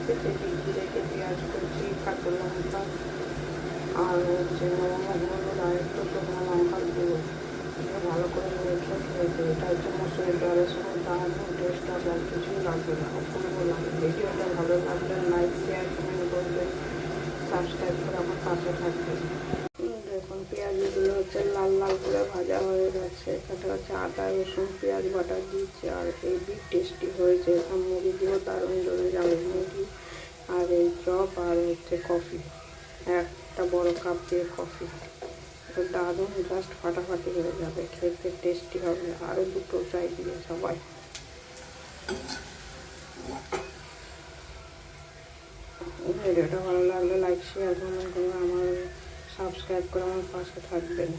রেখেছি, ডিগ্রি রেখে পেঁয়াজ করছি, কাঁচা লঙ্কা আর হচ্ছে হলুদ আর একটু শুকনো লঙ্কার গুঁড়ো দিয়ে ভালো করে মেখে খেয়েছে। এটা হচ্ছে মসুরের ডালের সঙ্গে দারুণ টেস্ট হবে, আর কিছুই লাগবে না, অপূর্ব লাগে। ভিডিওটা ভালো লাগলে লাইক শেয়ার কমেন্ট করবেন, সাবস্ক্রাইব করে আমার পাশে থাকবেন। দেখুন পেঁয়াজগুলো হচ্ছে লাল লাল করে ভাজা হয়ে গেছে। এখানে হচ্ছে আদা রসুন পেঁয়াজ বাটা দিচ্ছে, আর হেভি টেস্টি হয়েছে। এখন মুড়ি দিয়েও দারুণ জমে যাবে, মুড়ি আর এই চপ আর হচ্ছে কফি, একটা বড় কাপ দিয়ে কফি, দারুণ জাস্ট ফাটাফাটি হয়ে যাবে, খেতে টেস্টি হবে। আরও দুটো চাই দিয়ে সবাই। ভিডিওটা ভালো লাগলে লাইক শেয়ার কমেন্ট করে আমার সাবস্ক্রাইব করে আমার পাশে থাকবেন।